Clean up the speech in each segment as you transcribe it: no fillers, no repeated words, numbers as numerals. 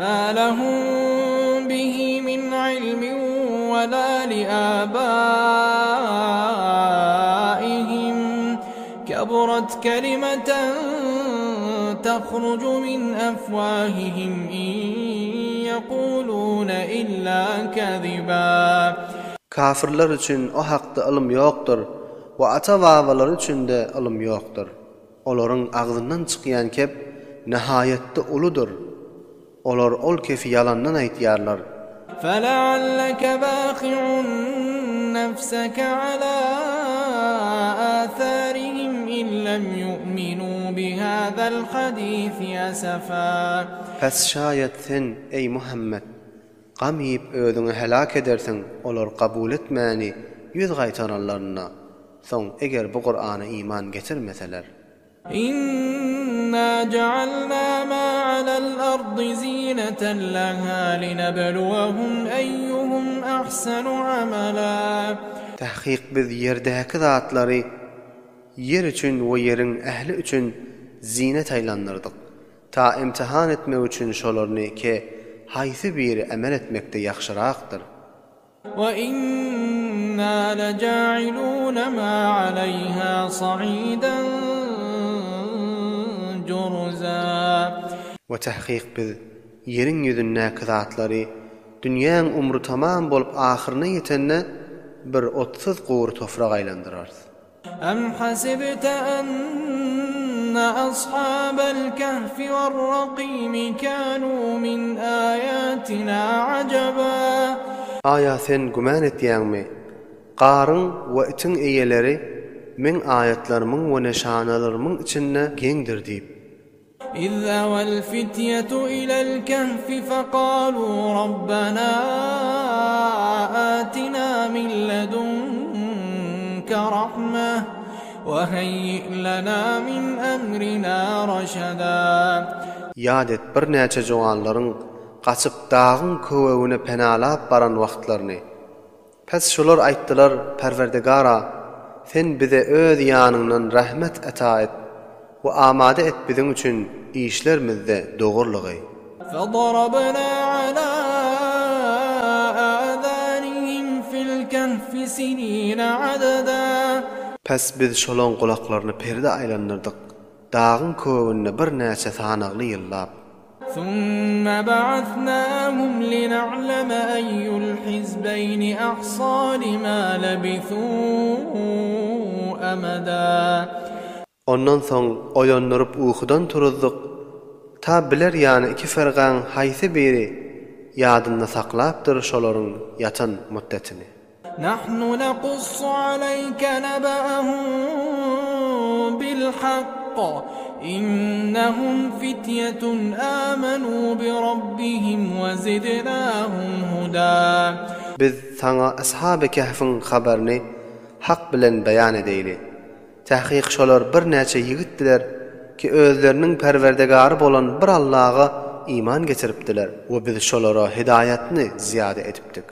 ما لهم به من علم ولا لآبائهم كبرت كلمة تخرج من أفواههم إن يقولون إلا كذبا. Kafirler için o hakda ilm yoktur ve ata-babalar için de ilm yoktur. Olorun ağzından çıkýan kep nihayetde uludur. Olar ol kefi yalandan aýtýarlar. فَلَعَلَّكَ بَاخِعٌ نَفْسَكَ عَلَى آثَارِهِمْ إِنْ لَمْ يُؤْمِنُوا بِهَذَا الْحَدِيثِ أَسَفًا. Pes şayet sen ey Muhammed gam yiyip özüňi helak edersin, olar kabul etmäni yüz gaýtaranlaryna. Soň eger bu Qur'ana iman getirmeseler. إِنَّا جَعَلْنَا مَا عَلَى الْأَرْضِ زِينَةً لَهَا لِنَبْلُوَهُمْ أَيُّهُمْ أَحْسَنُ عَمَلًا. Tahqiq biz yerdäki zatlary yer üçin we yerin ähli üçin zinet aýlandyrdyk. Ta imtihan etmek üçin şolarny ki haýsy biri amel etmekde ýaxşyrakdyr. وَإِنَّا لَجَاعِلُونَ مَا عَلَيْهَا صَعِيدًا Ve tahqiq biz yerin ýüzündäki zatlary dünýäň umry tamam bolup ahyryna ýetenne bir otsuz gowru tofrak aýlandyrarys. أَمْ حَسِبْتَ أَنَّ أَصْحَابَ الْكَهْفِ وَالرَّقِيمِ كَانُوا مِنْ آيَاتِنَا عَجَبًا. Aya sen güman etýäňmi? Qaryn we itin eýeleri men ayetlerimiň we neşanalarymyň içinde geňdir diýip. إِذْ أَوَى الْفِتْيَةُ إِلَى الْكَهْفِ فَقَالُوا رَبَّنَا آتِنَا مِنْ لَدُنكَ رَحْمَةً وَهَيِّئْ لَنَا مِنْ أَمْرِنَا رَشَدًا. Ýad et bir näçe joganlaryň gaçyp dağın köwegine penalap baran wagtlaryny. Pes şolar aýtdylar, Perwerdigara, sen bize öz ýanyňdan rahmet eta et ve amade et bizim üçün işlerimizde dogurlygy. فَضَرَبْنَا عَلَى آذَانِهِمْ فِي الْكَهْفِ سِنِينَ عَدَدًا. Pes biz şolon gulaklaryny perde aýlandyrdyk. Dağın köwegine bir näçe sanagly ýyllap. ثُمَّ بَعَثْنَاهُمْ لِنَعْلَمَ أَيُّ الْحِزْبَيْنِ أَحْصَىٰ لِمَا لَبِثُوا أَمَدًا. Ondan soň oýanlaryp uykudan turuzdyk. Ta biler ýani iki fergan haýsy biri ýadynda saklapdyr şolaryň ýatan muddetini. نَحْنُ نَقُصُّ عَلَيْكَ نَبَأَهُم بِالْحَقِّ إِنَّهُمْ فِتْيَةٌ آمَنُوا بِرَبِّهِمْ وَزِدْنَاهُمْ هُدًى. Biz sana ashab-ı Kehf'in haberini hak bilen beyan edeyli. Tahqiq şolar bir näçe yigitdiler ki özleriniň Perwerdigary bolan bir Allah'a iman getiripdiler we biz şolara hidayetini ziyade edipdik.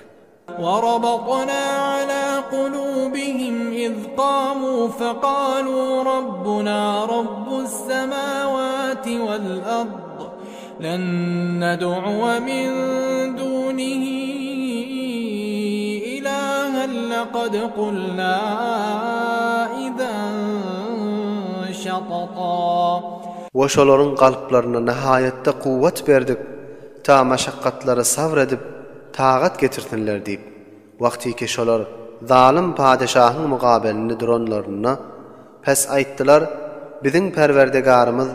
وَرَبَطْنَا عَلَى قُلُوبِهِمْ إِذْ قَامُوا فَقَالُوا رَبُّنَا رَبُّ السَّمَاوَاتِ وَالْأَرْضِ لَن نَّدْعُوَ مِن دُونِهِ إِلَٰهًا لَّقَدْ قُلْنَا إِذًا شَطَطًا. Ve şolaryň galplaryna nihayetde kuwwet berdik, ta maşakkatlary sabredip tagat getirsinler diýip. Wagty ki şolar zalim padişahyň mugabelinde duranlaryna pes aýtdylar, biziň Perwerdigarymyz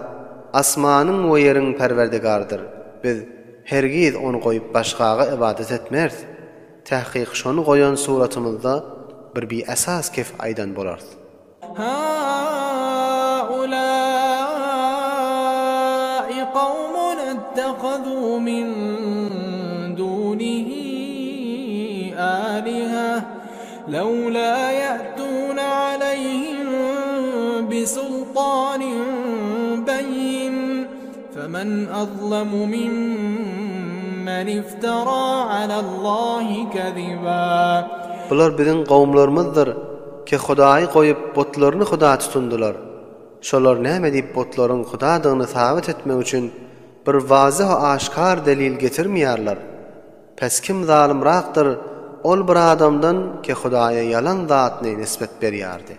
asmanyň we ýeriň Perwerdigarydyr. Biz hergiz onu goýup başgaga ibadet etmez. Tahqiq şonu goýan suratymyzda bir esas kef aýdan bolar. هَؤُلَاءِ قَوْمٌ اتَّخَذُوا مِن دُونِهِ آلِهَةً لَوْلَا يَأْتُونَ عَلَيْهِم بِسُلْطَانٍ بَيِّنٍ فَمَنْ أَظْلَمُ مِمَّنِ افْتَرَىٰ عَلَى اللّٰهِ كَذِبًا. Bular biziň gowmlarymyzdyr ki Hudaýy goýup botlaryny Huda tutundylar. Şolar näme diýip botlaryň Hudadygyny sabit etmek üçin bir vazih we aşkar delil getirmeýärler. Pes kim zalimraqdyr ol bir adamdan ki Hudaýa yalan zatny nisbet berýärdi.